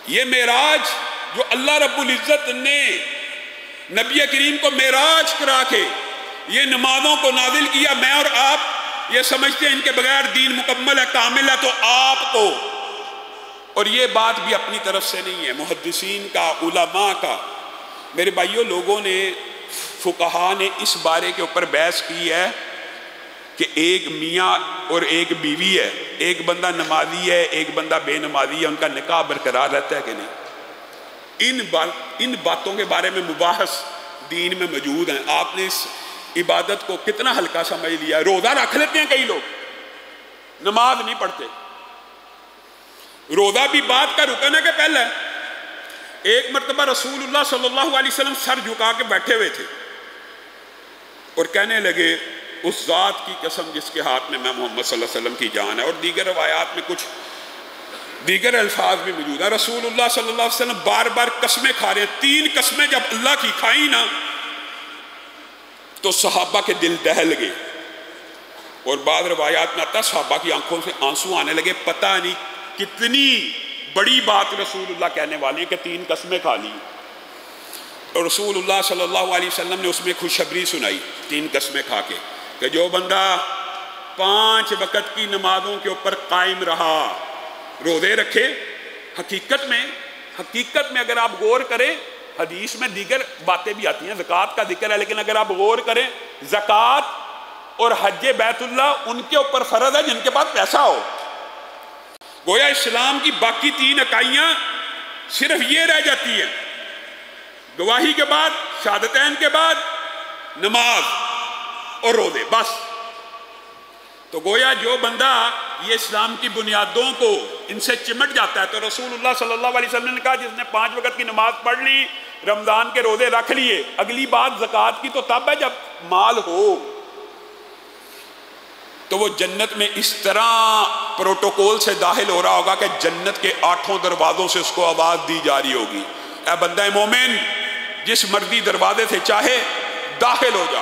یہ معراج جو اللہ رب العزت نے نبی کریم کو معراج کرا کے یہ نمازوں کو نازل کیا، میں اور آپ یہ سمجھتے ہیں ان کے بغیر دین مکمل ہے، کامل ہے، تو آپ کو، اور یہ بات بھی اپنی طرف سے نہیں ہے، محدثین کا، علماء کا، میرے بھائیوں، لوگوں نے، فقہا نے اس بارے کے اوپر بحث کی ہے کہ ایک میاں اور ایک بیوی ہے، ایک بندہ نمازی ہے ایک بندہ بے نمازی ہے، ان کا نکاح برقرار رہتا ہے کہ نہیں؟ ان باتوں کے بارے میں مباحث دین میں موجود ہیں۔ آپ نے اس عبادت کو کتنا ہلکا سمجھ لیا ہے۔ روزہ رکھ لیتے ہیں کئی لوگ، نماز نہیں پڑھتے۔ روزہ بھی بات کا رکن ہے کہ پہلے؟ ایک مرتبہ رسول اللہ صلی اللہ علیہ وسلم سر جھکا کے بیٹھے ہوئے تھے اور کہنے لگے اس ذات کی قسم جس کے ہاتھ میں محمد صلی اللہ علیہ وسلم کی جان ہے، اور دیگر روایات میں کچھ دیگر الفاظ بھی موجود ہیں۔ رسول اللہ صلی اللہ علیہ وسلم بار بار قسمیں کھا رہے ہیں، 3 قسمیں جب اللہ کی کھائیں نا تو صحابہ کے دل دہل گئے، اور بعض روایات میں آتا ہے صحابہ کی آنکھوں سے آنسو آنے لگے، پتہ نہیں کتنی بڑی بات رسول اللہ کہنے والے ہیں کہ 3 قسمیں کھا لی۔ اور رسول اللہ صلی اللہ علیہ وسلم نے اس میں خوشخبری سنائی 3 قسمیں کھا کے، کہ جو بندہ 5 وقت کی نمازوں کے اوپر قائم رہا، روزے رکھے، حقیقت میں اگر آپ غور کریں، حدیث میں دیگر باتیں بھی آتی ہیں، زکوٰۃ کا ذکر ہے، لیکن اگر آپ غور کریں، زکوٰۃ اور حج بیت اللہ ان کے اوپر فرض ہے جن کے پاس پیسہ ہو۔ گویا اسلام کی باقی 3 اکائیاں صرف یہ رہ جاتی ہیں، گواہی کے بعد، شہادتین کے بعد نماز اور روزے، بس۔ تو گویا جو بندہ یہ اسلام کی بنیادوں کو ان سے چمٹ جاتا ہے، تو رسول اللہ صلی اللہ علیہ وسلم نے کہا جس نے 5 وقت کی نماز پڑھ لی، رمضان کے روزے رکھ لیے، اگلی بات زکوٰۃ کی تو تب ہے جب مال ہو، تو وہ جنت میں اس طرح پروٹوکول سے داخل ہو رہا ہوگا کہ جنت کے 8 دروازوں سے اس کو آواز دی جا رہی ہوگی، اے بندہ مومن، جس مرضی دروازے سے چاہے داخل ہو جا۔